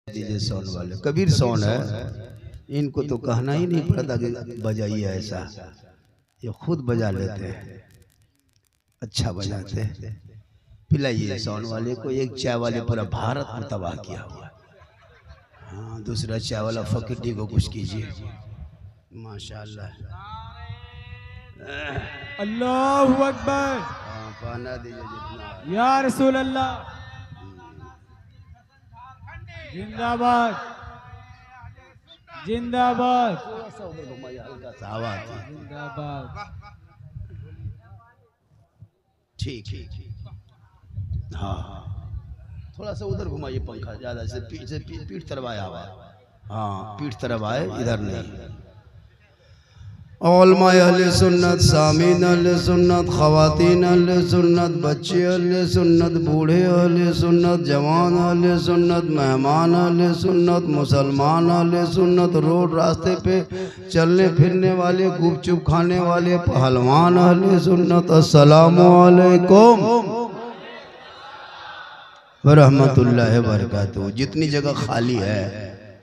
दीजिए साउंड वाले। कबीर साउंड है, इनको तो कहना ही नहीं पड़ता कि बजाइए ऐसा, ये खुद बजा लेते हैं, अच्छा बजाते हैं। पिलाइए साउंड वाले को। एक चाय वाले पूरा भारत में तबाह किया हुआ। हाँ, दूसरा चाय वाला फकीरी को कुछ कीजिए। माशाअल्लाह, अल्लाहु अकबर। पाना दीजिए जितना। या रसूल अल्लाह, जिंदाबाद जिंदाबाद। थोड़ा सा उधर घुमाइए, हल्का सा हवा आती है। जिंदाबाद। ठीक, हाँ, थोड़ा सा उधर घुमाइए पंखा, ज्यादा से पीठ तरफ आया हुआ। हाँ, पीठ तरफ आए, इधर नहीं। औलमाए अहले सुन्नत, सामीन अहले सुन्नत, खवातीन अहले सुन्नत, बच्चे अहले सुन्नत, बूढ़े अहले सुन्नत, जवान अहले सुन्नत, मेहमान अहले सुन्नत, मुसलमान अहले सुन्नत, रोड रास्ते पे चलने फिरने वाले, गुपचुप खाने वाले, पहलवान अहले सुन्नत, अस्सलामु अलैकुम व रहमतुल्लाहि व बरकातहू। जितनी जगह खाली है,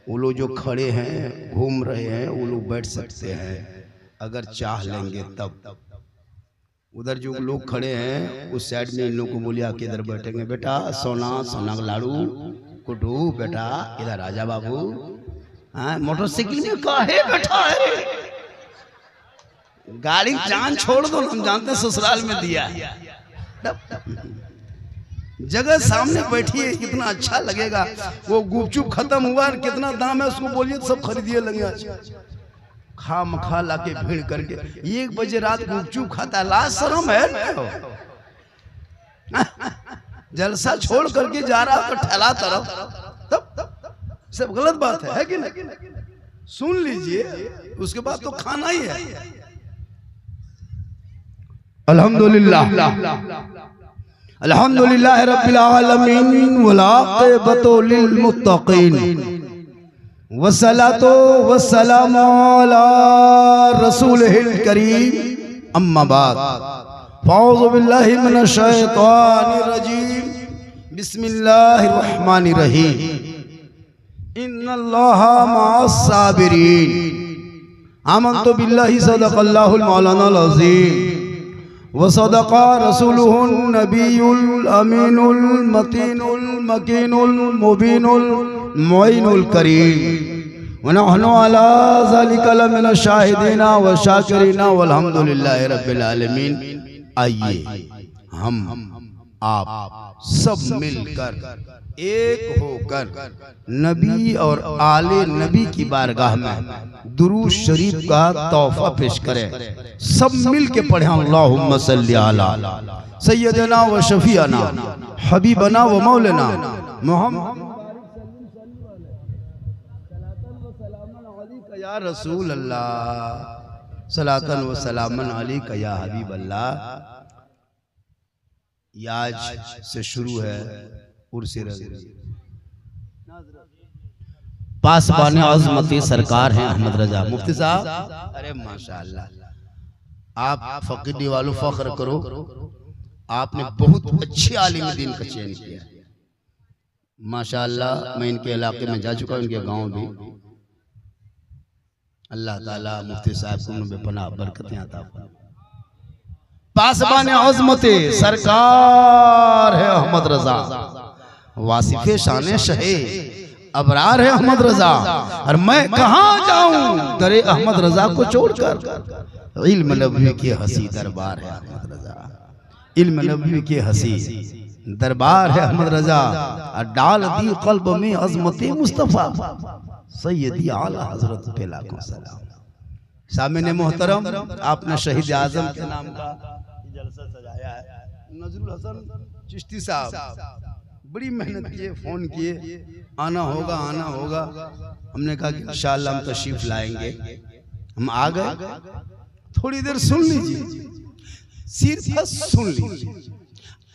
वो लोग जो खड़े हैं, घूम रहे हैं, वो लोग बैठ सकते हैं अगर चाह लेंगे तब। उधर जो लोग खड़े हैं उस साइड में इन लोगों को बोलिए आके इधर बैठेंगे। बेटा सोना सोना लाड़ू कुटू, बेटा इधर आजा बाबू। हाँ, मोटरसाइकिल में काहे बैठा है? गाड़ी जान छोड़ दो, हम जानते हैं ससुराल में दिया। जगह सामने बैठिए, कितना अच्छा लगेगा। वो गुपचुप खत्म हुआ, कितना दाम है उसको बोलिए, सब खरीदिए लगे। खा मखा लाके भीड़ करके 1 बजे रात गुपचुप खाता है, लाज शर्म है। जलसा छोड़ करके जा रहा तो ठहला तरफ, तब सब गलत बात है कि नहीं? सुन लीजिए, उसके बाद तो खाना ही है। अल्हम्दुलिल्लाह अल्हम्दुलिल्लाह रब्बिल आलमीन वल आक़िबतु लिल मुत्तक़ीन वस्सलातु वस्सलामु अला रसूलिहिल करीम, अम्मा बाद। फ़अऊज़ु बिल्लाहि मिनश शैतानिर रजीम, बिस्मिल्लाहिर रहमानिर रहीम। इन्नल्लाहा मअस साबिरीन। आमन्तु बिल्लाहि सदक़ल्लाहुल मौलानाल अज़ीम व सदक़ा रसूलुहुन नबियुल अमीनुल मतीनुल मकीनुल मुबीनुल मुईनुल करीम व नहनु अला ज़ालिका लमिन शाहिदीना व शाकिरीना वल्हम्दुलिल्लाहि रब्बिल आलमीन। आइए हम आप सब मिलकर एक होकर नबी और आले नबी की बारगाह में दुरूद शरीफ का तोहफा पेश करें। सब मिल के पढ़ें, अल्लाहुम्मा सल्ली अला सय्यदना व शफीअना हबीबना व मौलाना मुहम्मद या रसूल अल्लाह, सलातन व सलामन अलैका या हबीब अल्लाह। आज से शुरू है उर्से पासबान अज़मती सरकार हैं अहमद रजा मुफ्ती साहब। अरे माशाअल्लाह, आप फकीरी वालों फख्र करो, आपने बहुत अच्छे आलिम दीन का चयन किया माशाअल्लाह। मैं इनके इलाके में जा चुका हूं, इनके गांव भी। अल्लाह ताला मुफ्ती साहब को बेपनाह बरकतें अता फरमाए। पासबान अज़मती सरकार है अहमद रजा, वासिफ़े शान शहे अबरार है अहमद रजा। और मैं कहाँ जाऊं दरे अहमद रजा को छोड़कर। इल्म नबवी के हसी दरबार है अहमद रजा, इल्म नबवी के हसी दरबार है अहमद रजा। और डाल दी कल्ब में अज़मते मुस्तफ़ा सैयदी आला हजरत पे लाखों सलाम। सामने मोहतरम, आपने शहीद आजम के नाम का जलसा सजाया है। नजरुल हसन चिश्ती साहब बड़ी मेहनत किए, फोन किए, आना होगा आना होगा। हमने कहा कि इंशाअल्लाह हम तशरीफ लाएंगे। हम आ गए। थोड़ी देर सुन लीजिए, सिर्फ सुन लीजिए।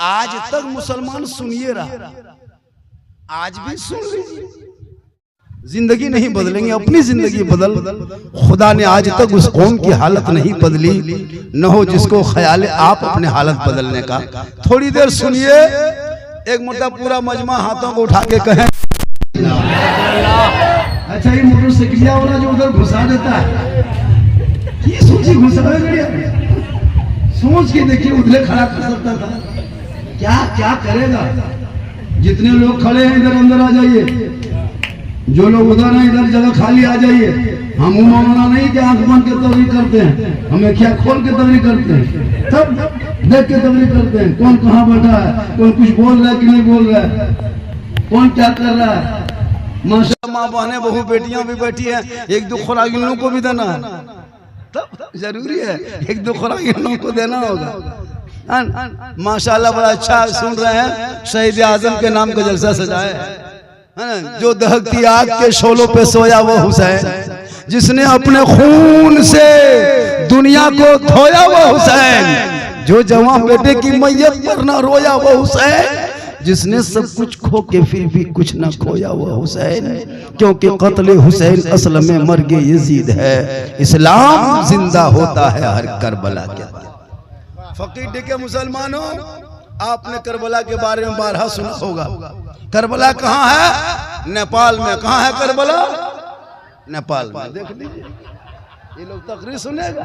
आज तक मुसलमान सुनिए रहा, आज भी सुन लीजिए। जिंदगी नहीं बदलेंगे, अपनी जिंदगी बदल। खुदा ने आज तक उस कौम की हालत नहीं बदली, न हो जिसको ख्याल है आप अपने हालत बदलने का। थोड़ी देर सुनिए, एक मोटा पूरा मजमा हाथों को उठा के कहें अच्छा ये मोटरसाइकिलिया वाला जो उधर घुसा देता है, ये सोची घुसा गया, सोच के देखिए उधर खड़ा कर सकता था, क्या क्या करेगा। जितने लोग खड़े हैं इधर अंदर आ जाइए, जो लोग उधर हैं इधर जगह खाली आ जाइए। हम मौलाना नहीं कि आंख बंद के तबरी करते हैं, हमें क्या खोल के तबरी करते हैं, तब देख के तबरी करते हैं। कौन कहाँ बैठा है, कौन कुछ बोल रहा है कि नहीं बोल रहा है, कौन क्या कर रहा है। माशा माँ बहने बहू बेटियां भी बैठी हैं, एक दो खुराक इन लोगों को भी देना है, तब जरूरी है एक दो खुराक इन लोगों को देना होगा। माशाल्लाह बड़ा अच्छा सुन रहे हैं, शहीद आजम के नाम का जलसा सजाए है ना। जो दहकती आग के शोलों पे सोया वो हुसैन, जिसने अपने खून से दुनिया को धोया वो हुसैन, जो जवान बेटे की मैयत पर ना रोया वो हुसैन, जिसने सब कुछ खो के फिर भी कुछ ना खोया वो हुसैन। क्योंकि कत्ल हुसैन असल में मर्ग यजीद है, इस्लाम जिंदा होता है हर करबला के बाद। फकीर के मुसलमानों, आपने करबला के बारे में बारहा सुना होगा। करबला कहाँ है? नेपाल में। कहाँ है करबला? नेपाल में। देख लीजिए, ये लोग तकरीर सुनेगा।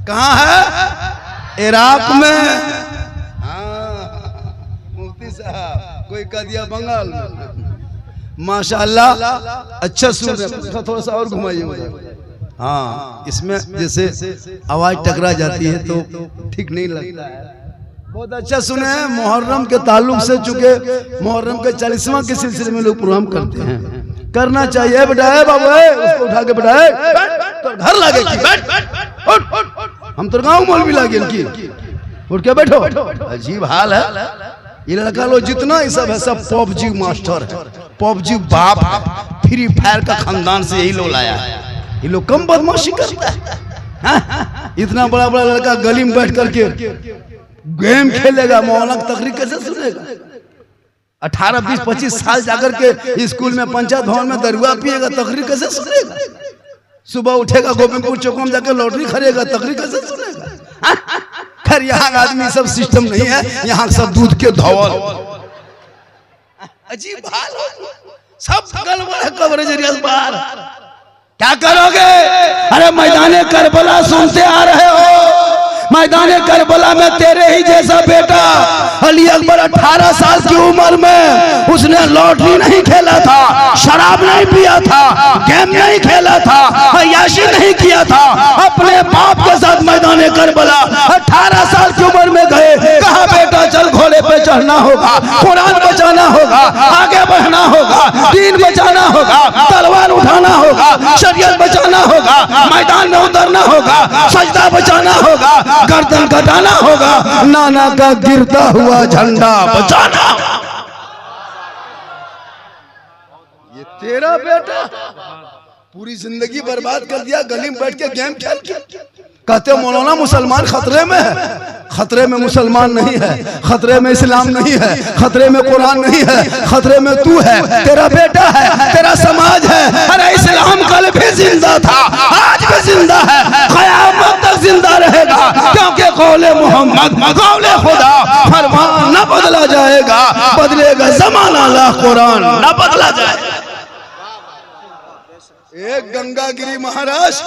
कहाँ है? इराक में। हाँ, मुफ्ती साहब कोई कह दिया बंगाल में। माशाअल्लाह, अच्छा सुन रहे, थोड़ा सा और घुमाइए। हाँ, इसमें जैसे आवाज टकरा जाती है तो ठीक नहीं लगता है। बहुत अच्छा सुने हैं। मुहर्रम के ताल्लुक से, चूंकि मुहर्रम के 40वां के सिलसिले में लोग प्रोग्राम करते हैं, करना चाहिए। बेटा है बाबू, उसको उठा के बैठा है तो घर लागे की बैठ, हम तो गाँव मौलवी लागे की उठ के बैठो। अजीब हाल है ये लड़का लोग जितना ही सब है, सब पबजी मास्टर है, पबजी बाप है, फ्री फायर का खानदान से यही लोग लाया है। ये लोग कम बदमाशी करता है। इतना बड़ा बड़ा लड़का गली में बैठ करके गेम खेलेगा, मौलाना की तकरीर कैसे सुनेगा? 18, 20, 25 साल जाकर के स्कूल में, पंचायत भवन में दरुआ पिएगा, तकरीर कैसे सुनेगा? सुबह उठेगा गोविंदपुर चौक में जाकर लॉटरी खरीदेगा, तकरीर कैसे सुनेगा? खैर यहाँ आदमी सब सिस्टम नहीं है, यहाँ सब दूध के धौल। अजीब हाल, सब गड़बड़ है। कवरेज बाहर क्या करोगे? अरे मैदाने करबला सुनते आ रहे हो, मैदाने करबला में तेरे ही जैसा बेटा अली अकबर 18 साल की उम्र में उसने लॉटरी नहीं खेला था, शराब नहीं पिया था, गेम नहीं खेला था, अय्याशी नहीं किया था, अपने बाप के साथ मैदाने करबला 18 साल की उम्र में गए। कहा बेटा चल घोड़े पे चढ़ना होगा, कुरान बचाना होगा, आगे बढ़ना होगा, दीन बचाना होगा, तलवार उठाना होगा, शरीयत बचाना होगा, मैदान में उतरना होगा, सजदा बचाना होगा, गर्दन कटाना होगा, नाना का गिरता हुआ झंडा बचाना। ये तेरा बेटा पूरी जिंदगी बर्बाद कर दिया, गली में बैठ के गेम खेल के। कहते मौलाना मुसलमान खतरे में है। खतरे में मुसलमान नहीं है, खतरे में इस्लाम नहीं है, खतरे में कुरान नहीं है, खतरे में तू है, तेरा बेटा है, तेरा समाज है। अरे इस्लाम कल भी जिंदा था, आज भी जिंदा है, क़यामत तक जिंदा रहेगा, क्योंकि कौले मोहम्मद कौले खुदा, फरमान न बदला जाएगा, बदलेगा जमाना ला कुरान न बदला जाएगा। एक गंगागिरी महाराज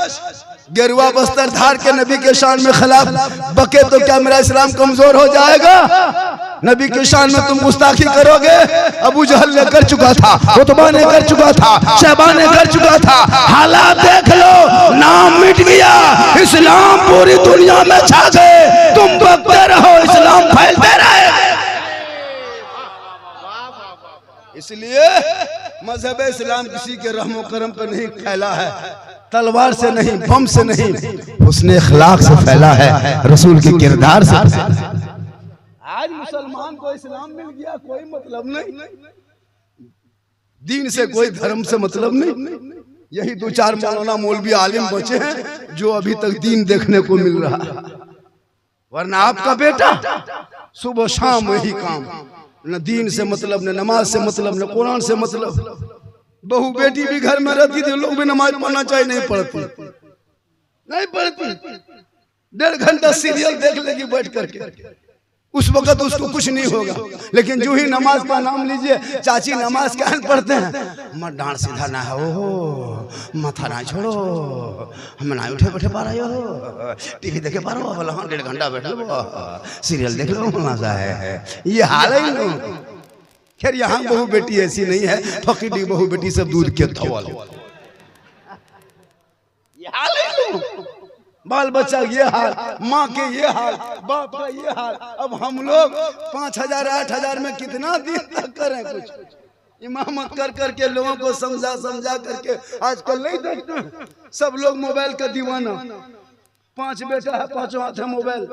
गेरुआ बस्तर धार के नबी के शान में खिलाफ बके तो क्या मेरा इस्लाम कमजोर हो जाएगा? नबी के शान में तुम गुस्ताखी करोगे? अबू जहल ने कर चुका था, उतबा ने कर चुका था, शहबा ने कर चुका था। हालात देख लो, नाम मिट गया, इस्लाम पूरी दुनिया में छा गए। तुम बकते रहो, इस्लाम फैलते रहे। इसलिए मजहब इस्लाम किसी के रहमो करम पर नहीं फैला है, तलवार से नहीं, बम से नहीं, उसने इखलाक से फैला है, रसूल के किरदार से। आज मुसलमान को इस्लाम मिल गया, कोई मतलब नहीं, दीन से कोई धर्म से मतलब नहीं। यही 2-4 मौलाना मौलवी आलिम बचे हैं जो अभी तक दीन देखने को मिल रहा है, वरना आपका बेटा सुबह शाम वही काम, न दीन से मतलब, न नमाज से मतलब, न कुरान से मतलब। बहू बेटी भी घर में रहती थी, लोग भी नमाज पढ़ना चाहिए, नहीं पढ़ती, नहीं पढ़ती, 1.5 घंटा सीरियल देख लेगी बैठ करके। उस वक्त उसको कुछ नहीं होगा, लेकिन जो ही नमाज का नाम लीजिए, चाची नमाज क्या पढ़ते हैं, मत डांट सीधा ना हो, माथा ना छोड़ो, हम ना उठे बैठे पा रहे हो, टीवी देखे पा रहे हो, बोला हाँ 1.5 घंटा बैठ लो, सीरियल देख लो, मजा है। ये हाल है लोग। खैर यहाँ बहू बेटी ऐसी नहीं है, फकीरी बहू बेटी सब दूध के धवल, ये हाल है लोग। बाल बच्चा ये हाल, माँ के ये हाल, बाप का ये हाल। अब हम लोग 5,000 8,000 में कितना दिन तक करें कुछ? इमामत कर करके लोगों को समझा समझा करके आजकल नहीं देखते सब लोग मोबाइल का दीवाना। 5 बेटा है, 5 हाथ है मोबाइल,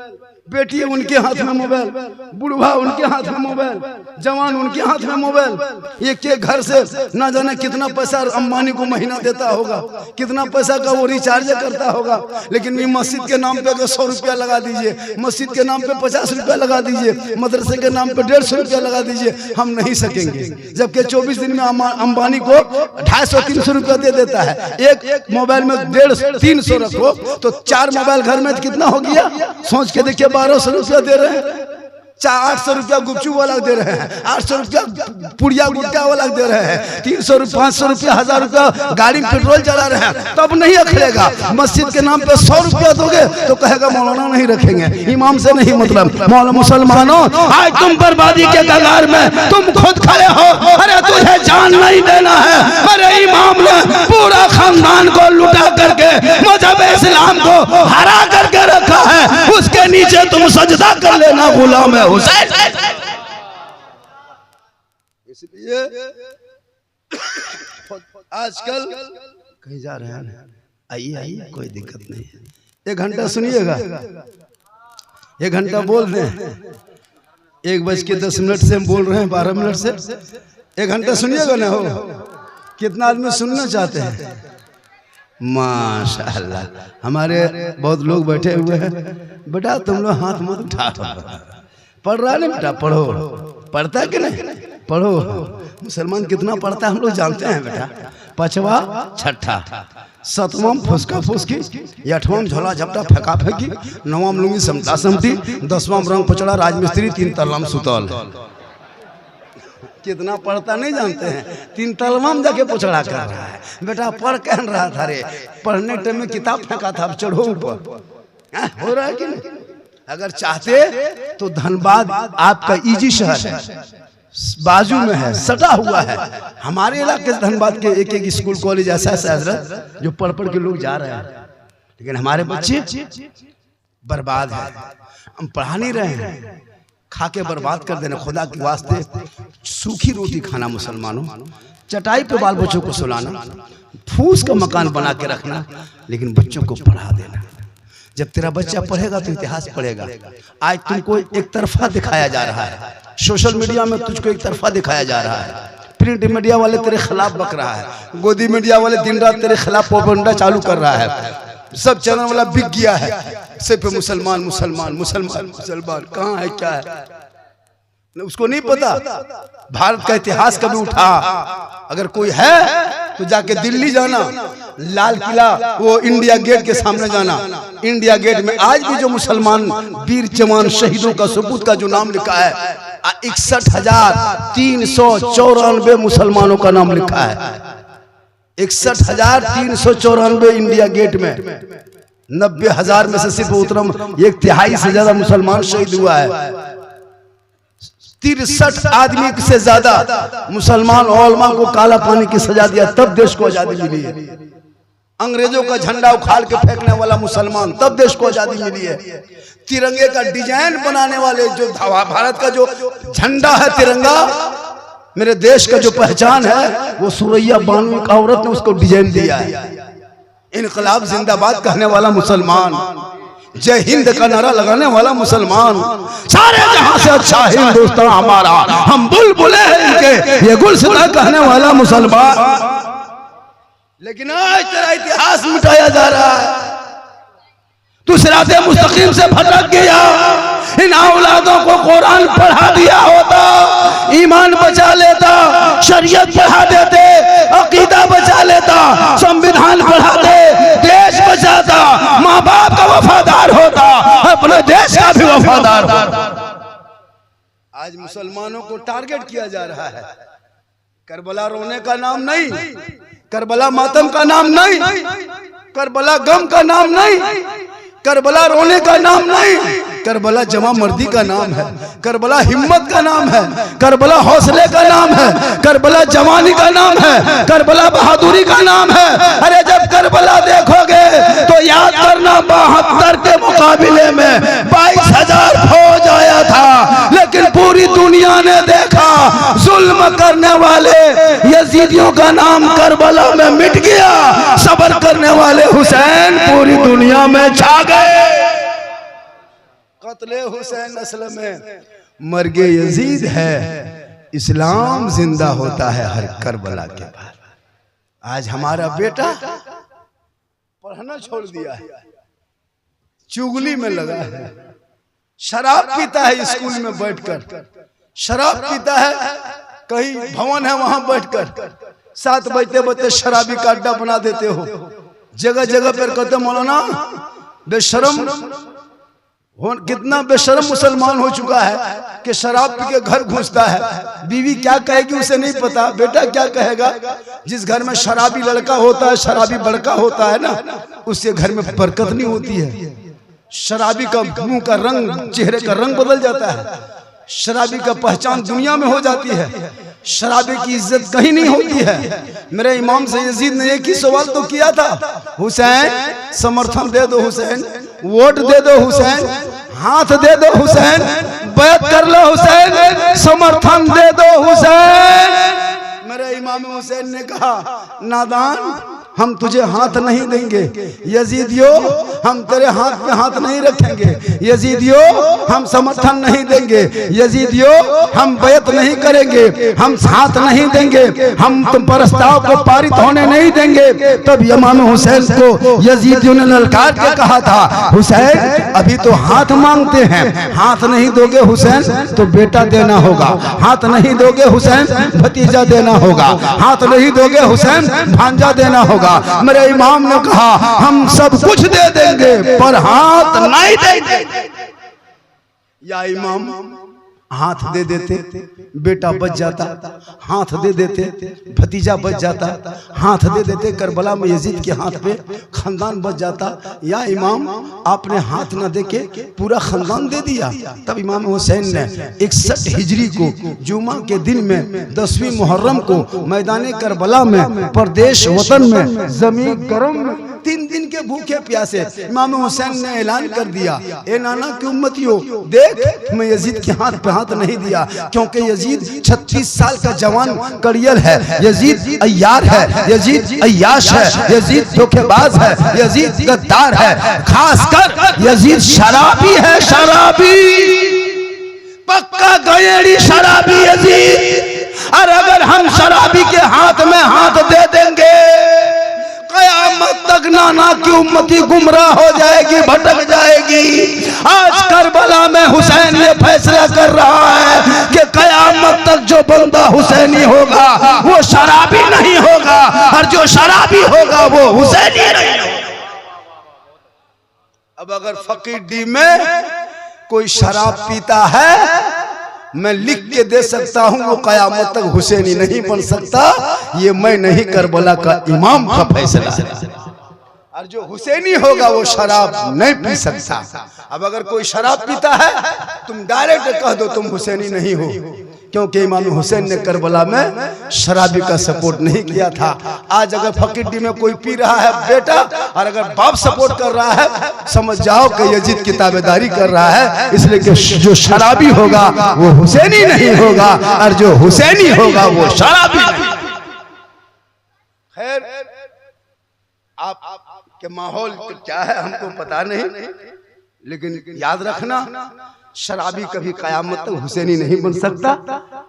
बेटी है उनके हाथ में मोबाइल, बुढ़वा उनके हाथ में मोबाइल, जवान उनके हाथ में मोबाइल। एक एक घर से ना जाने कितना पैसा अंबानी को महीना देता होगा, कितना पैसा का वो रिचार्ज करता होगा। लेकिन ये मस्जिद के नाम पे अगर 100 रुपया लगा दीजिए, मस्जिद के नाम पे 50 रुपया लगा दीजिए, मदरसे के नाम पे 150 रुपया लगा दीजिए, हम नहीं सकेंगे। जबकि 24 दिन में अंबानी को 250-300 रुपया दे देता है। एक मोबाइल में 150-300 रखो तो 4 मोबाइल घर में कितना हो गया? सोच के देखिए, 1200 रुपया दे रहे हैं, 800 रुपया गुपचुप वाला दे रहे हैं, 800 रुपया पुड़िया गुटका वाला दे रहे हैं, 300 500 रुपया 1000 रुपया गाड़ी में पेट्रोल चला रहे हैं, तब नहीं अखड़ेगा। मस्जिद के नाम पे 100 रुपया दोगे तो कहेगा मौलाना नहीं रखेंगे, इमाम से नहीं मतलब। मौलाना मुसलमानों, आज तुम बर्बादी के कगार में तुम खुद खड़े हो। अरे तुझे जान नहीं देना है, अरे इमाम ने पूरा खानदान को लुटा करके मजहब इस्लाम को हरा करके रखा है, उसके नीचे तुम सजदा कर लेना गुलाम है हुसैन। इसलिए आजकल कहीं जा रहे हैं, आइए आइए, कोई दिक्कत नहीं है। 1 घंटा सुनिएगा, 1 घंटा बोल दें, 1:10 से हम बोल रहे हैं, 12 मिनट से 1 घंटा सुनिएगा ना। हो कितना आदमी सुनना चाहते हैं? माशाअल्लाह, हमारे बहुत लोग बैठे हुए हैं। बेटा तुम लोग हाथ मत उठा, पढ़ रहा है ना बेटा, पढ़ो। पढ़ता है कि नहीं? पढ़ो। मुसलमान कितना पढ़ता है हम लोग जानते हैं बेटा। 5वां 6ठा, 7वां फुसका फुसकी, 8वां झोला झपटा फेंका फेंकी, 9वां लुंगी समता समती, 10वां रंग पचड़ा राजमिस्त्री, 3 तल्ला में सुतल। कितना पढ़ता नहीं जानते हैं, 3 तलवा में जाके पोछड़ा कर रहा है। बेटा पढ़ कह रहा था, रे पढ़ने टाइम में किताब फेंका था, अब चढ़ो ऊपर। हो रहा है कि नहीं? अगर चाहते तो धनबाद आपका इजी शहर है, बाजू में है, सटा हुआ है। हमारे इलाके से धनबाद के एक स्कूल कॉलेज ऐसा है जो पढ़ पढ़ के लोग जा रहे हैं, लेकिन हमारे बच्चे बर्बाद है। हम पढ़ा नहीं रहे हैं, खा के बर्बाद कर देना। खुदा के वास्ते सूखी रोटी खाना, मुसलमानों चटाई पे बाल बच्चों को सुलाना, फूस का मकान बना के रखना, लेकिन बच्चों को पढ़ा देना। जब तेरा बच्चा पढ़ेगा तो इतिहास पढ़ेगा। आज तुमको एक तरफा दिखाया जा रहा है, सोशल मीडिया में तुझको एक तरफा दिखाया जा रहा है। प्रिंट मीडिया वाले तेरे खिलाफ बक रहा है, गोदी मीडिया वाले दिन रात तेरे खिलाफ प्रोपेगेंडा चालू कर रहा है। सब चैनल वाला बिक गया है, सिर्फ मुसलमान मुसलमान मुसलमान मुसलमान। कहाँ है, क्या है, उसको नहीं पता। भारत का इतिहास कभी उठा, अगर कोई है तो जाके दिल्ली जाना, लाल किला, वो इंडिया गेट के सामने जाना। इंडिया गेट में आज भी जो मुसलमान वीर जवान शहीदों का सबूत का जो नाम लिखा है, 61,394 मुसलमानों का नाम लिखा है। 61,394 इंडिया गेट में। 90,000 में से सिर्फ उतरम 1/3 से ज्यादा मुसलमान शहीद हुआ है। 63 आदमी से ज्यादा मुसलमान उलमा को काला पानी की सजा दिया, तब देश को आजादी मिली है। अंग्रेजों का झंडा उखाड़ के फेंकने वाला मुसलमान, तब देश को आजादी मिली है। तिरंगे का डिजाइन बनाने वाले, जो भारत का जो झंडा है तिरंगा, मेरे देश का जो पहचान है, वो सुरैया बानू एक औरत ने उसको डिजाइन दिया है। इनकलाब जिंदाबाद कहने वाला मुसलमान, जय हिंद का नारा लगाने वाला मुसलमान, सारे जहां से अच्छा हिंदुस्तान हमारा, हम बुलबुले हैं इनके, ये गुलसिता कहने वाला मुसलमान। लेकिन आज तेरा इतिहास मिटाया जा रहा है, तू सिराते मुस्तकीम से भटक गया। इन औलादों को कुरान पढ़ा दिया होता, ईमान बचा लेता, शरीयत पढ़ा देते, अकीदा बचा लेता, संविधान पढ़ाते, देश बचाता, माँ बाप का वफादार होता, अपने देश का भी वफादार होता। आज मुसलमानों को टारगेट किया जा रहा है। करबला रोने का नाम नहीं, करबला मातम का नाम नहीं, करबला गम का नाम नहीं, करबला रोने का नाम नहीं, करबला जमा मर्दी का नाम है, करबला हिम्मत का नाम है, करबला हौसले का नाम है, करबला जवानी का नाम है, करबला बहादुरी का नाम है। अरे जब करबला देखोगे तो याद करना 72 के मुकाबले में 22,000 फौज आया था, लेकिन पूरी दुनिया ने देखा जुल्म करने वाले यजीदियों का नाम करबला में मिट गया, सब्र करने वाले हुसैन पूरी दुनिया में छा गए। कत्ले हुसैन असल में मर्गे यजीद है, इस्लाम जिंदा होता है हर करबला के बाद। आज हमारा बेटा पढ़ना छोड़ दिया है, चुगली में लगा है, शराब पीता है स्कूल में बैठकर, शराब पीता है, कहीं भवन है वहां बैठकर 7 बजते बजते शराबी का अड्डा बना देते हो। जगह जगह पर कहते मौलाना बेशरम हो, कितना बेशरम मुसलमान हो चुका है कि शराब पी के घर घुसता है। बीवी क्या कहेगी उसे नहीं पता, बेटा क्या कहेगा। जिस घर में शराबी लड़का होता है, शराबी बड़का होता है ना, उसके घर में बरकत नहीं होती है। शराबी का मुंह का रंग, चेहरे का रंग बदल जाता है, शराबी का पहचान दुनिया में हो जाती है, शराबी की इज्जत कहीं नहीं होती है। मेरे इमाम से यजीद ने एक ही सवाल तो किया था, हुसैन समर्थन दे दो हुसैन, वोट दे दो हुसैन, हाथ दे दो हुसैन, बैत कर लो हुसैन, समर्थन दे दो हुसैन। मेरे इमाम हुसैन ने कहा नादान हम तुझे हाथ नहीं देंगे, यजीदियो हम तेरे हाथ में हाथ नहीं रखेंगे, यजीदियो हम समर्थन नहीं देंगे, यजीदियो हम बैत नहीं करेंगे, हम हाथ नहीं देंगे, हम तुम प्रस्ताव को पारित होने नहीं देंगे। तब इमाम हुसैन को यजीदियों ने ललकार के कहा था, हुसैन अभी तो हाथ मांगते हैं, हाथ नहीं दोगे हुसैन तो बेटा देना होगा, हाथ नहीं दोगे हुसैन भतीजा देना होगा, हाथ नहीं दोगे हुसैन भांजा देना होगा। मेरे इमाम ने कहा हम सब कुछ दे देंगे पर हाथ नहीं देंगे। या इमाम हाथ दे देते बेटा बच जाता, हाथ दे देते भतीजा बच जाता, हाथ दे देते करबला में यजीद के हाथ पे खानदान बच जाता। या इमाम आपने हाथ न देके पूरा खानदान दे दिया। तब इमाम हुसैन ने 61 हिजरी को जुमा के दिन में 10वीं मुहर्रम को मैदान करबला में परदेश वतन में जमीन गरम में 3 दिन के भूखे प्यासे इमाम हुसैन ने ऐलान कर दिया, ए नाना की उम्मतियों देख मैं यजीद के हाथ पे हाथ नहीं दिया, क्योंकि यजीद 36 साल का जवान कड़ियल है, यजीद अय्यार है, यजीद अय्याश है, यजीद धोखेबाज है, यजीद गद्दार है, खासकर यजीद शराबी है, शराबी पक्का गयेड़ी शराबी यजीद। और अगर हम शराबी के हाथ में हाथ दे देंगे क़यामत तक नाना की उम्मती गुमराह हो जाएगी, भटक जाएगी। आज करबला में हुसैन ये फैसला कर रहा है कि क़यामत तक जो बंदा हुसैनी होगा वो शराबी नहीं होगा, और जो शराबी होगा वो हुसैनी नहीं होगा। अब अगर फकीर डी में कोई शराब पीता है मैं लिख के दे सकता हूं, वो क़यामत तक हुसैनी नहीं बन सकता। ये मैं नहीं करबला का इमाम का फैसला है। और जो हुसैनी होगा वो शराब नहीं पी सकता। अब अगर कोई शराब पीता है तुम डायरेक्ट कह दो तुम हुसैनी नहीं हो, क्योंकि इमाम हुसैन ने करबला में शराबी का सपोर्ट नहीं किया था। आज अगर फकीर में कोई पी रहा है बेटा, और अगर बाप सपोर्ट कर रहा है, समझ जाओ कि यजीद की ताबेदारी कर रहा है। इसलिए कि जो शराबी होगा वो हुसैनी नहीं होगा, और जो हुसैनी होगा वो शराबी नहीं। खैर आप के माहौल क्या है हमको पता नहीं, लेकिन याद रखना शराबी कभी क़यामत तक हुसैनी नहीं बन सकता।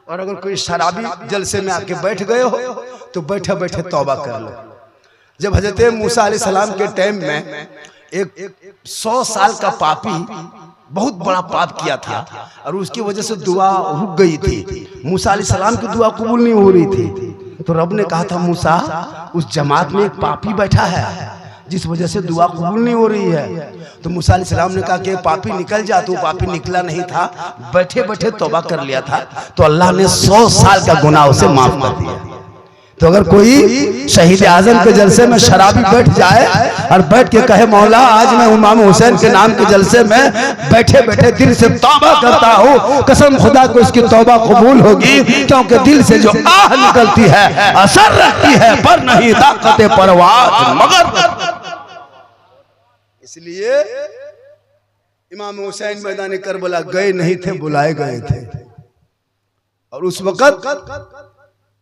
और अगर कोई शराबी जलसे में आके बैठ गए हो तो बैठे बैठे तौबा कर लो। जब हजरत मूसा अलैहिस्सलाम के टाइम में एक 100 साल का पापी बहुत बड़ा पाप किया था, और उसकी वजह से दुआ रुक गई थी, मूसा अलैहिस्सलाम की दुआ कबूल नहीं हो रही थी। तो रब ने कहा था मूसा उस जमात में एक पापी बैठा है, जिस वजह से दुआ कबूल नहीं हो रही है। तो मूसा अलैहिस्सलाम ने कहा कि पापी निकल जा, तो पापी निकला नहीं था, बैठे बैठे तौबा कर लिया था, तो अल्लाह ने 100 साल का गुनाह उसे माफ कर दिया। तो अगर कोई शहीद आजम के जलसे में शराबी बैठ जाए और बैठ के कहे मौला आज मैं इमाम हुसैन के नाम के जलसे में बैठे बैठे दिल से तौबा करता हूँ, कसम खुदा को इसकी तौबा कबूल होगी, क्योंकि दिल से जो आह निकलती है असर रखती है पर नहीं ताकत परवाज मगर। इसलिए इमाम हुसैन मैदान करबला गए नहीं थे, बुलाए गए थे। और उस वक्त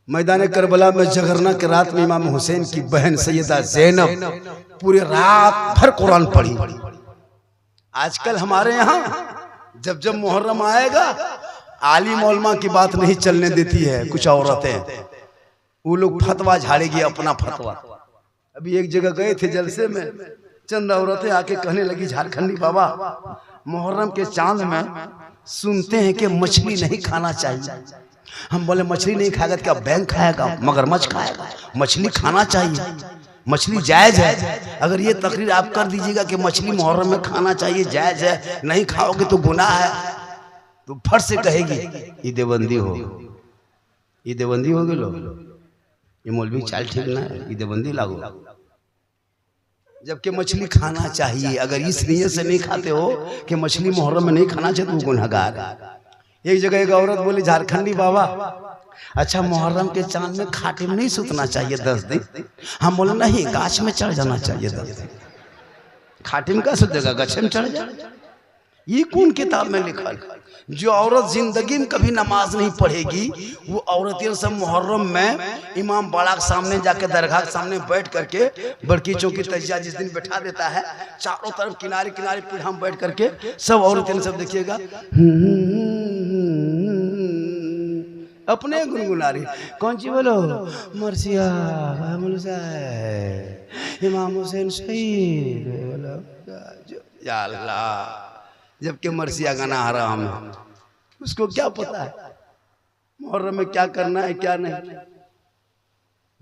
मैदान करबला में जगरना के रात में इमाम हुसैन की बहन सैयदा ज़ैनब पूरे रात भर कुरान पढ़ी। आजकल हमारे यहाँ जब जब मुहर्रम आएगा आलिम उलमा की बात नहीं चलने देती है कुछ औरतें, वो लोग फतवा झाड़ेगी अपना फतवा। अभी एक जगह गए थे जलसे में, चंद औरतें आके कहने लगी झारखंडी बाबा मुहर्रम के चांद में सुनते हैं कि मछली नहीं खाना चाहिए। हम बोले मछली नहीं खाएगा क्या बैंक खाएगा, मगरमच्छ खाएगा, मछली खाना चाहिए, मछली जायज है। अगर ये तकरीर आप कर दीजिएगा कि मछली मुहर्रम में खाना चाहिए जायज है, नहीं खाओगे तो गुनाह है, तो फट से कहेगी ये देवबंदी हो, ये देवबंदी हो गए लोग, ये मौलवी चाल ठीक ना है, ये देवबंदी लागू। जबकि मछली खाना चाहिए, अगर इस नीयत से नहीं खाते हो कि मछली मुहर्रम में नहीं खाना चाहिए तो गुनहगार है। एक जगह एक औरत बोली झारखंडी बाबा अच्छा मुहर्रम के चांद में खाटे में नहीं सुतना चाहिए 10 दिन। हम बोले नहीं गाछ में चढ़ जाना चाहिए 10 दिन। खाटे में क्या सुतेगा, गच्छे में चढ़ जाए। ये कौन किताब में लिखल? जो औरत जिंदगी में कभी नमाज नहीं पढ़ेगी वो औरतें सब मुहर्रम में इमाम बाड़ा के सामने जाके दरगाह के सामने बैठ करके बड़की चौकी तजिया जिस दिन बैठा देता है, चारों तरफ किनारे किनारे पीढ़ा में बैठ करके सब औरतें सब देखिएगा अपने गुनगुना रही। कौन सी बोलो? मरसिया इमाम हुसैन शहीद। या अल्लाह, जबकि मरसिया गाना हराम है, उसको क्या पता है मुहर्रम में क्या करना है क्या नहीं।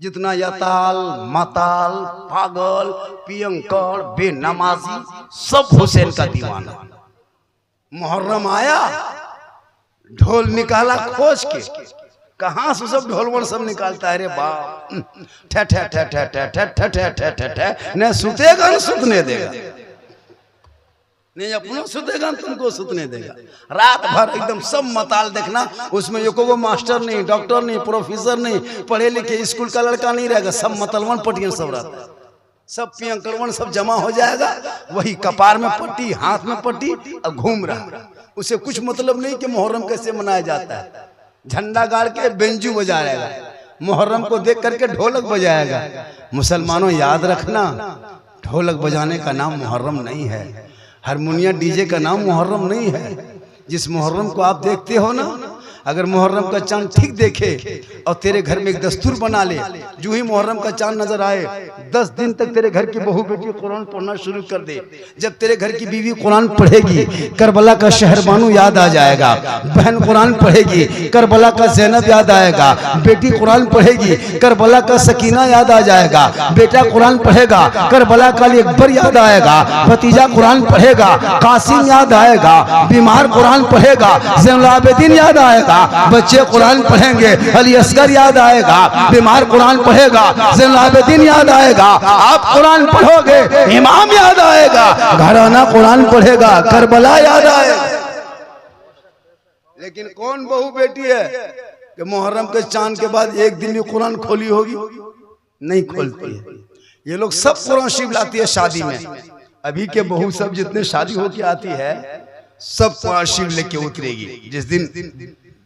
जितना यताल माताल पागल पियंकर बेनमाजी सब हुसैन का दीवाना। मुहर्रम आया ढोल निकाला खोज के, कहां से सब ढोलवर सब निकालता है रे बाप, ठे ठे ठे ठे ठे ठे ठे ठे ठे ठे ठे न सुतेगा न सुतने देगा, नहीं अपना सुतेगा न तुमको सुतने देगा। रात भर एकदम सब मताल देखना, उसमें एको मास्टर नहीं, डॉक्टर नहीं, प्रोफेसर नहीं, पढ़े लिखे स्कूल का लड़का नहीं रहेगा, सब मतलवन पटियन सब रहता है, सब पियंकड़वन सब जमा हो जाएगा, वही कपार में पट्टी हाथ में पट्टी और घूम रहा। उसे कुछ मतलब नहीं कि मुहर्रम कैसे मनाया जाता है। झंडा गाड़ के बेंजू बजाएगा, मुहर्रम को देख करके ढोलक बजाएगा। मुसलमानों याद रखना, ढोलक बजाने का नाम मुहर्रम नहीं है, हारमोनिया डीजे का नाम मुहर्रम नहीं है। जिस मुहर्रम को आप देखते हो ना, अगर मुहर्रम का चांद ठीक देखे और तेरे घर में एक दस्तूर बना ले, जो ही मुहर्रम का चांद नजर आए 10 दिन तक तेरे घर की बहू बेटी कुरान पढ़ना शुरू कर दे। जब तेरे घर की बीवी कुरान पढ़ेगी करबला का शहर बानू याद आ जाएगा, बहन कुरान पढ़ेगी करबला का ज़ैनब याद आएगा, बेटी कुरान पढ़ेगी करबला का सकीना याद आ जाएगा, बेटा कुरान पढ़ेगा करबला का अली अकबर याद आएगा, भतीजा कुरान पढ़ेगा कासिम याद आएगा, बीमार कुरान पढ़ेगा ज़ैनुल आबिदीन याद आएगा, बच्चे कुरान पढ़ेंगे अली असगर याद आएगा, बीमार कुरान पढ़ेगा ज़ैनुल आबिदीन याद आएगा, आप कुरान पढ़ोगे इमाम याद आएगा, घराना कुरान पढ़ेगा करबला याद आएगा। लेकिन कौन बहू बेटी है कि मुहर्रम के चांद के बाद एक दिन भी कुरान खोली होगी? नहीं खोलती है। ये लोग सब कुरान शरीफ लाती है शादी में। अभी के बहू सब जितने शादी होके आती है सब कुरान शरीफ लेके उतरेगी। जिस दिन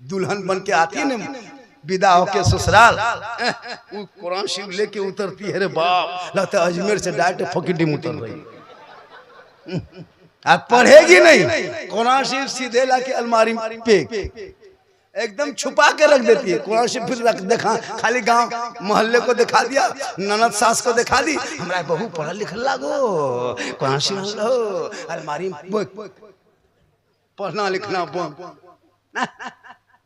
दुल्हन बन के आती है ना विदा होके ससुराल, वो कुरान शरीफ लेके उतरती है रे बाप, लगता है अजमेर से डायरेक्ट फकीडी उतर रही। आप पढ़ेगी नहीं, कुरान शरीफ सीधे लाके अलमारी पे एकदम छुपा के रख देती है। कुरान शरीफ फिर रख देखा, खाली गांव मोहल्ले को दिखा दिया, ननद सास को दिखा दी, हमारा बहू पढ़ा लिखल लागो, कुरान शरीफ लो अलमारी पढ़ना लिखना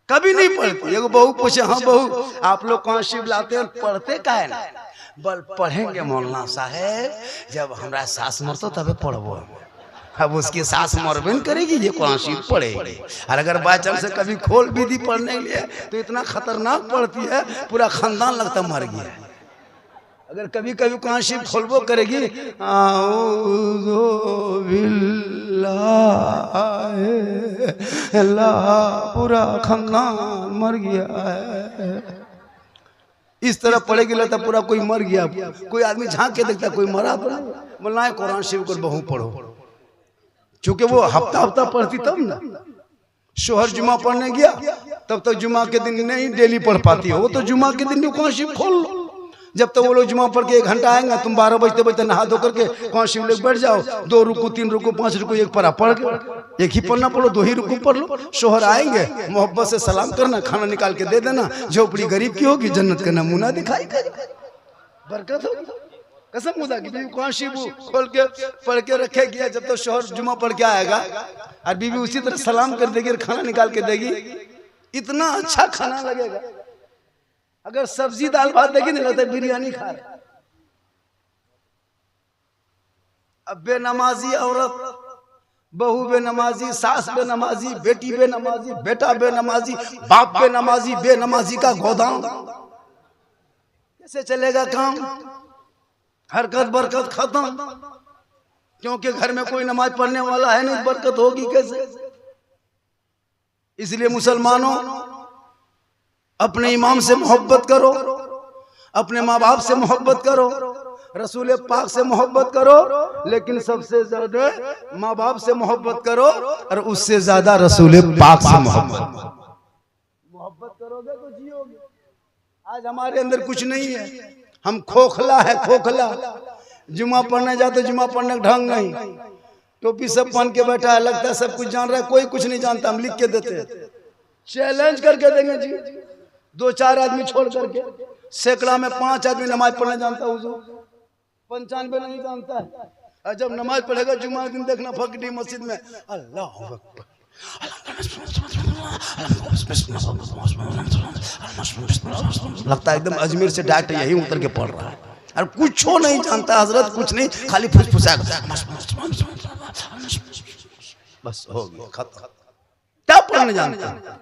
कभी नहीं पढ़ती। एगो बहू पूछे हाँ बहू आप लोग कुरान शरीफ लाते हैं पढ़ते का है ना? बल पढ़ेंगे मौलाना साहेब, जब हमारा सास मरतो तबे पढ़बो। अब उसकी सास मरबे न करेगी, ये कुरान शरीफ पढ़ेगी। और अगर बाई चांस से कभी खोल भी दी पढ़ने के लिए तो इतना खतरनाक पढ़ती है, पूरा खानदान लगता मर गया है। अगर कभी कभी कुरान शरीफ खोलबो करेगी, आऊज़ु बिल्लाहि अल्लाह, पूरा खानदान मर गया है। इस तरह पढ़ेगी लगता पूरा कोई मर गया। कोई आदमी झांक के देखता कोई मरा तो नहीं, बोलना है कुरान शरीफ को बहु पढ़ो, क्योंकि वो हफ्ता हफ्ता पढ़ती तब ना। शोहर जुमा पढ़ने गया तब तक जुमा के दिन नहीं डेली पढ़ पाती हो, वो तो जुमा के दिन भी कुरान शरीफ खोल लो। जब तक वो लोग जुमा पढ़ के 1 घंटा आएंगे, तुम 12 बजते बजते नहा धो करके कुरान शरीफ लेकर बैठ जाओ। 2 रुकू 3 रुकू 5 रुकू एक पढ़ा पढ़ के, एक ही पढ़ना पढ़ो, 2 ही रुकू पढ़ लो। शोहर आएंगे, मोहब्बत से सलाम करना, खाना निकाल के दे देना। झोपड़ी गरीब की होगी, जन्नत का नमूना दिखाई देगा, बरकत होगी। कसम खुदा की बीवी कुरान शरीफ खोल के पढ़ के रखेगी, जब तक शोहर जुमा पढ़ के आएगा, और बीवी उसी तरह सलाम कर देगी, खाना निकाल के देगी। इतना अच्छा खाना लगेगा। अगर सब्जी दाल भात देगी नहीं लगता बिरयानी खा रहे। अब बेनमाजी औरत, बहू बेनमाजी, सास बेनमाजी, बेटी बेनमाजी, बेटा बेनमाजी, बाप बेनमाजी, बेनमाजी का गोदाम, कैसे चलेगा काम? हरकत बरकत खत्म, क्योंकि घर में कोई नमाज पढ़ने वाला है नहीं, बरकत होगी कैसे? इसलिए मुसलमानों, अपने इमाम से मोहब्बत करो, अपने माँ बाप से मोहब्बत करो, रसूल पाक से मोहब्बत करो, लेकिन सबसे ज्यादा माँ बाप से मोहब्बत करो, और उससे ज्यादा रसूल पाक से मोहब्बत करोगे तो जियोगे। आज हमारे अंदर कुछ नहीं है, हम खोखला है, खोखला। जुमा पढ़ने जाते, जुमा पढ़ने का ढंग नहीं, टोपी सब पहन के बैठा है, लगता है सब कुछ जान रहा है, कोई कुछ नहीं जानता। हम लिख के देते हैं, चैलेंज करके देंगे जी। 2-4 आदमी छोड़ करके सैकड़ा में 5 आदमी नमाज पढ़ने जानता है, 95 नहीं जानता है। और जब नमाज पढ़ेगा जुमा दिन देखना फकड़ी मस्जिद में अल्लाह अकबर, लगता है एकदम अजमेर से डायरेक्ट यही उतर के पढ़ रहा है, और कुछ नहीं जानता हजरत, कुछ नहीं, खाली फुसफुसा बस हो गया खत्म। क्या पढ़ने जानता है?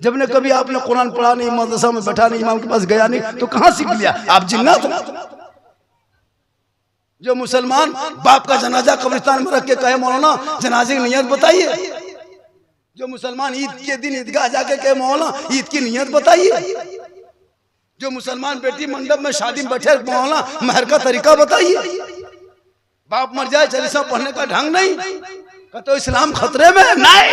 जब ने कभी आपने कुरान पढ़ा नहीं, मदरसा में बैठा नहीं, इमाम के पास गया नहीं, तो कहां सीख लिया? आप जिन्नात हो। जो मुसलमान बाप का जनाजा कब्रिस्तान में रख के कहे मौलाना जनाजे की नियत बताइए, जो मुसलमान ईद के दिन ईदगाह जाके कहे मौलाना ईद की नियत बताइए, जो मुसलमान बेटी मंडप में शादी में बैठे मौलाना महर का तरीका बताइए। बाप मर जाए चालीसा पढ़ने का ढंग नहीं, तो इस्लाम खतरे में नहीं।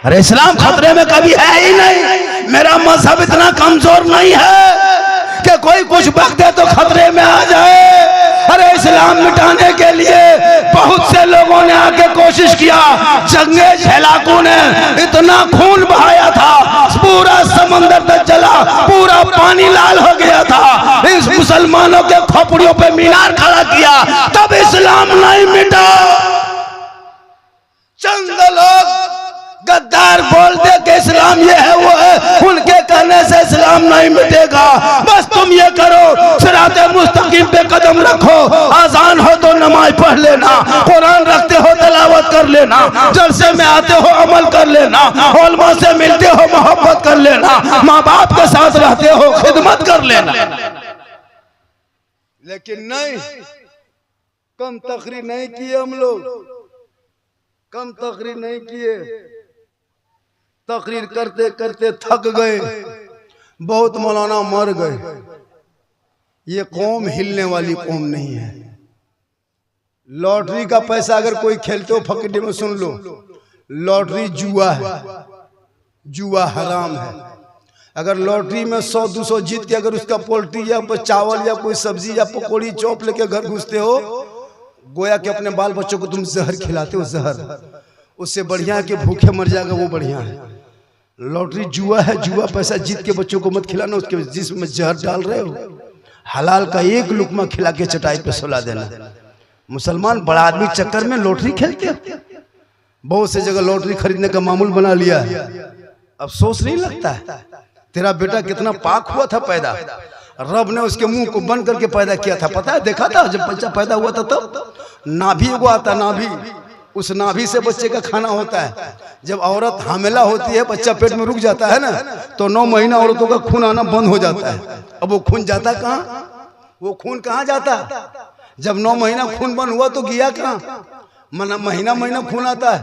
अरे इस्लाम खतरे में कभी है ही नहीं। मेरा मजहब इतना कमजोर नहीं है कि कोई कुछ वक्त दे तो खतरे में आ जाए। अरे इस्लाम मिटाने के लिए बहुत से लोगों ने आके कोशिश किया, जंगे झेलाकू ने इतना खून बहाया था, पूरा समंदर तक जला, पूरा पानी लाल हो गया था। इस मुसलमानों के खोपड़ियों पे मीनार खड़ा किया, तब इस्लाम नहीं मिटा। चंद लोग गद्दार बोलते कि इस्लाम ये है वो है, उनके कहने से इस्लाम नहीं मिटेगा। बस तुम ये करो, सिराते मुस्तकीम पे कदम रखो, आजान हो तो नमाज पढ़ लेना, कुरान रखते हो तिलावत कर लेना, जलसे में आते हो अमल कर लेना, उलमा से मिलते हो मोहब्बत कर लेना, माँ बाप के साथ रहते हो खिदमत कर लेना। लेकिन नहीं, कम तकरीर नहीं किए हम लोग, कम तकरीर नहीं किए, तकरीर करते करते थक गए, बहुत मौलाना मर गए। ये कौम हिलने वाली कौम नहीं है। लॉटरी का पैसा अगर कोई खेलते हो फकीडी में सुन लो, लॉटरी जुआ है, जुआ हराम है। अगर लॉटरी में 100-200 जीत के अगर उसका पोल्ट्री या चावल या कोई सब्जी या पकौड़ी चौप लेके घर घुसते हो, गोया कि अपने बाल बच्चों को तुम जहर खिलाते हो, जहर। उससे बढ़िया है कि भूखे मर जाएगा, वो बढ़िया है। लॉटरी जुआ है, जुआ पैसा जीत के बच्चों को मत खिलाना, उसके जिसमें जहर डाल रहे हो। हलाल का एक लुकमा खिला के चटाई पे सुला देना। मुसलमान बड़ा आदमी चक्कर में लॉटरी खेलते हैं, बहुत से जगह लॉटरी खरीदने का मामूल बना लिया है। अफसोस नहीं लगता है? तेरा बेटा कितना पाक हुआ था पैदा, रब ने उसके मुंह को बंद करके पैदा किया था। पता है, देखा था जब बच्चा पैदा हुआ था तब नाभि को आता, नाभि, उस नाभि से बच्चे का खाना होता है। जब औरत हामिला होती है, बच्चा पेट में रुक जाता है ना, तो 9 महीना औरतों का खून आना बंद हो जाता है। अब वो खून जाता कहाँ? वो खून कहाँ जाता? जब 9 महीना खून बंद हुआ तो गया कहाँ? महीना महीना खून आता है।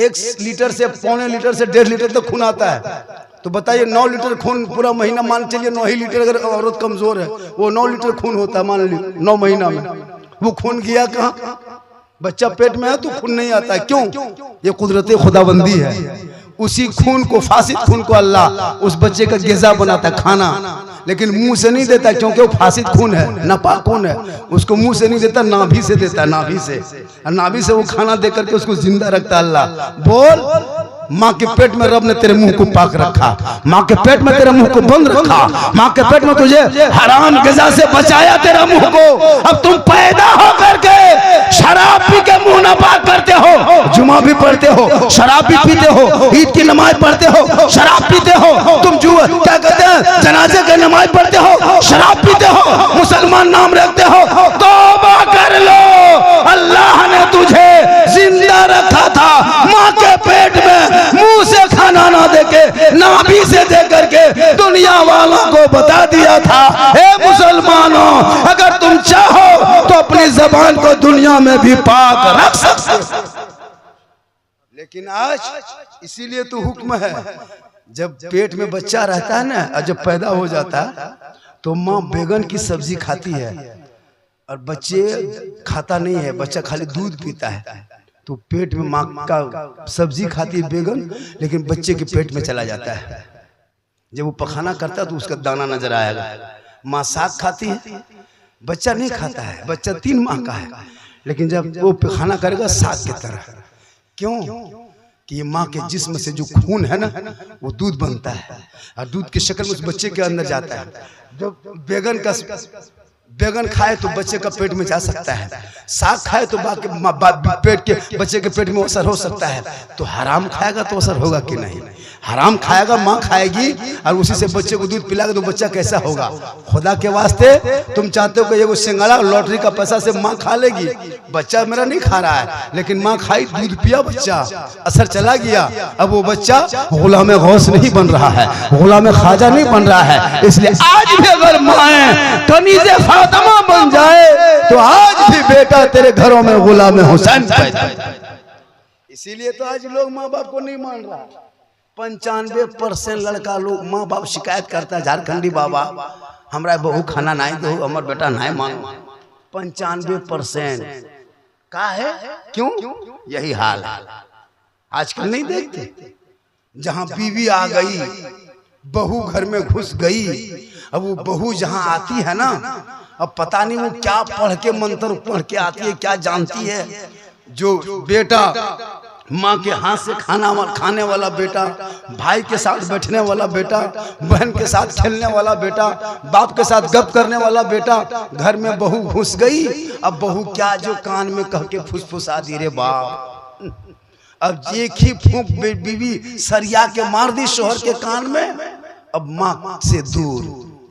1 लीटर से 1.25 लीटर से 1.5 लीटर तक खून आता है। तो बताइए 9 लीटर खून पूरा महीना, मान चलिए 9 ही लीटर, अगर औरत कमजोर है वो 9 लीटर खून होता है, मान लीजिए 9 महीना में। वो खून गया कहाँ? बच्चा पेट में है तो खून नहीं आता है। क्यों? ये कुदरत खुदाबंदी है। उसी खून को, फासिद खून को अल्लाह उस बच्चे का ग़िज़ा बनाता है, खाना, लेकिन मुंह से नहीं देता, क्योंकि वो फासिद खून है, नापाक खून है। उसको मुंह से नहीं देता, नाभि से देता है, नाभि से। और नाभि से वो खाना दे करके उसको जिंदा रखता है अल्लाह। बोल, माँ के पेट में रब ने तेरे मुंह को पाक रखा, माँ के पेट में तेरे मुंह को बंद रखा, माँ के पेट में तुझे हराम ग़िज़ा से बचाया तेरा मुंह को। अब तुम पैदा हो करके शराब पी के मुंह ना पाक करते हो, जुमा भी पढ़ते हो, शराब भी पीते हो, ईद की नमाज पढ़ते हो, शराब पीते हो, तुम क्या कहते हैं, जनाजे की नमाज पढ़ते हो, शराब पीते हो, मुसलमान नाम रखते हो। तौबा कर लो, अल्लाह ने तुझे जिंदा रखा था माँ के पेट में, मुंह से खाना ना देके नाभि से दे करके दुनिया वालों को बता दिया था, हे मुसलमानों, अगर तुम चाहो तो अपनी जबान को दुनिया में भी पाक रख सकते। लेकिन आज इसीलिए तो हुक्म है, जब पेट में बच्चा रहता है ना, और जब पैदा हो जाता है तो माँ बैगन की सब्जी खाती है और बच्चे खाता नहीं है, बच्चा खाली दूध पीता है। तो पेट में माँ का सब्जी खाती है बैगन, लेकिन बच्चे के पेट में चला जाता है। जब वो पखाना करता है तो उसका दाना नजर आएगा। माँ साग खाती है, बच्चा नहीं खाता है, बच्चा 3 माह का है, लेकिन जब वो पखाना करेगा साग की तरह। क्यों? कि ये माँ के जिस्म से जो खून है ना, वो दूध बनता है और दूध की शक्ल में उस बच्चे के अंदर जाता है। जब बैगन खाए तो बच्चे का पेट में जा सकता है, साग खाए तो पेट के बच्चे के पेट में असर हो सकता है। तो हराम खाएगा तो असर होगा कि नहीं? हराम खाएगा, माँ खाएगी और उसी से बच्चे को दूध पिलाएगा तो बच्चा कैसा होगा? खुदा के वास्ते तुम चाहते हो कि ये वो सिंगाड़ा लॉटरी का पैसा से माँ खा लेगी? बच्चा मेरा नहीं खा रहा है, लेकिन माँ खाई, दूध पिया, बच्चा असर चला गया। अब वो बच्चा गुलाम गौस नहीं बन रहा है, गुलाम ख्वाजा नहीं बन रहा है। इसलिए आज भी अगर माँ कनीज़े फातिमा बन जाए तो आज भी बेटा तेरे घरों में गुलाम हुसैन पैदा। इसीलिए तो आज लोग माँ बाप को नहीं मान रहा। 95% लड़का लोग, माँ बाप शिकायत करता है, झारखंडी बाबा हमारा बहू खाना नहीं दो, हमारा बेटा नहीं मानो। 95% का है। क्यों? यही हाल है आजकल। नहीं देखते, जहां बीवी आ गई, बहू घर में घुस गई, अब वो बहू जहां आती है ना, अब पता नहीं वो क्या पढ़ के, मंत्र पढ़ के आती है, क्या जानती है। जो बेटा माँ के हाथ से खाने वाला बेटा, भाई के साथ बैठने वाला बेटा, बहन के साथ खेलने वाला बेटा, बाप के साथ गप करने वाला बेटा, घर में बहू घुस गई। अब बहू क्या जो कान में कह के फुसफुसा दी, रे बाप, अब एक ही फूंक बीवी सरिया के मार दी शोहर के कान में। अब माँ से दूर,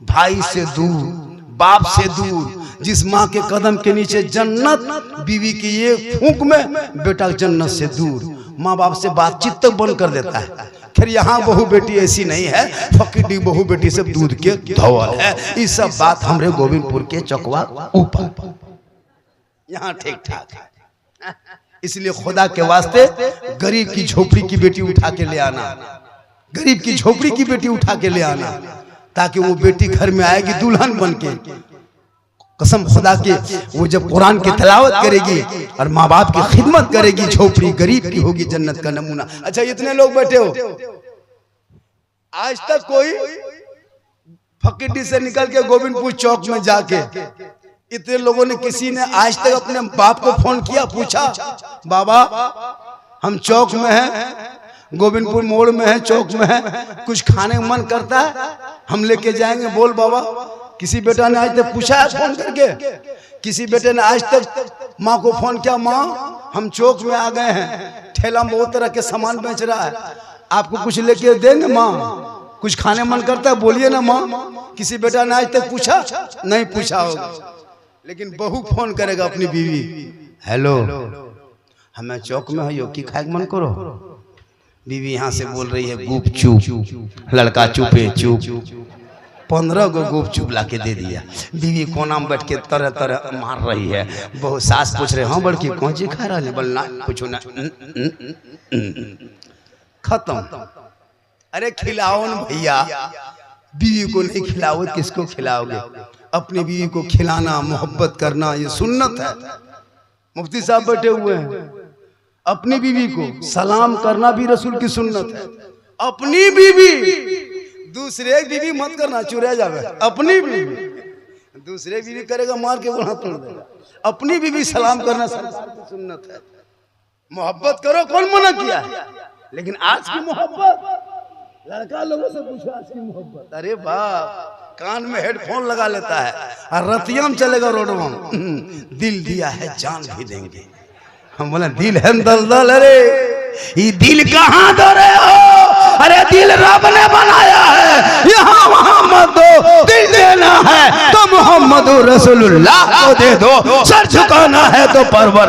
भाई से दूर, बाप से दूर, जिस माँ के कदम के नीचे जन्नत, बीवी की ये फूंक में बेटा जन्नत से दूर, माँ बाप से बातचीत तक बंद कर देता है। फिर यहाँ बहू बेटी ऐसी नहीं है, फकीडी बहू बेटी सब दूध के धौल है। ये सब बात हमारे गोविंदपुर के चौकवा ऊपर, यहाँ ठीक ठाक है। इसलिए खुदा के वास्ते गरीब की झोपड़ी की बेटी उठा के ले आना, गरीब की झोपड़ी की बेटी उठा के ले आना, ताकि वो बेटी घर में आएगी दुल्हन बन के। कसम खुदा के, वो जब कुरान की तिलावत करेगी और माँ बाप की खिदमत करेगी, झोपड़ी गरीब की होगी, जन्नत का नमूना। अच्छा, इतने लोग बैठे हो, आज तक कोई फकीडी से निकल के गोविंदपुर चौक में जाके, इतने लोगों ने, किसी ने आज तक अपने बाप को फोन किया, पूछा बाबा हम चौक में हैं, गोविंदपुर मोड़ में है, चौक में है, कुछ खाने का मन करता है, हम लेके जाएंगे, बोल बाबा। किसी बेटा ने आज तक पूछा है फोन करके? किसी बेटे ने आज तक माँ को फोन किया, माँ हम चौक में आ गए हैं, ठेला में बहुत तरह के सामान बेच रहा है, आपको कुछ लेके देंगे माँ? कुछ खाने मन करता है बोलिए ना माँ। किसी बेटा ने आज तक पूछा नहीं पूछा होगा, लेकिन बहू फोन करेगा अपनी बीवी, हेलो हमें चौक में है यो की खाए मन करो। बीवी यहाँ से बोल रही है गुप चुप, लड़का चुपे चुप। 15 गो गुप चुप ला के दे दिया। बीवी कोना में बैठ के तरह तरह मार रही है। बहु सास पूछ रहे हाँ बड़की कौन चीज खा रहा है, बोल ना कुछ ना। खत्म। अरे खिलाओ न भैया, बीवी को नहीं खिलाओ किसको खिलाओगे? अपनी बीवी को खिलाना, मोहब्बत करना ये सुन्नत है। मुफ्ती साहब बैठे हुए हैं, अपनी बीवी को सलाम करना भी रसूल की सुन्नत है। अपनी बीवी, दूसरे की बीवी मत करना, चुरा जावे। अपनी बीवी, दूसरे की बीवी करेगा मार के वहां तोड़ देगा। अपनी बीवी सलाम करना सरकार की सुन्नत है। मोहब्बत करो, कौन मना किया है? लेकिन आज की मोहब्बत, लड़का लोगों से पूछो आज की मोहब्बत, अरे बाप कान में हेडफोन लगा लेता है और रतिया में चलेगा रोड में। दिल दिया है जान भी देंगे। हम बोले दिल है दलदल, अरे ये दिल कहाँ दो रहे हो? अरे दिल रब ने बनाया है, यहाँ वहाँ मत दो। दिल देना है तो मोहम्मद रसूलुल्लाह को दे दो, सर झुकाना है तो परवर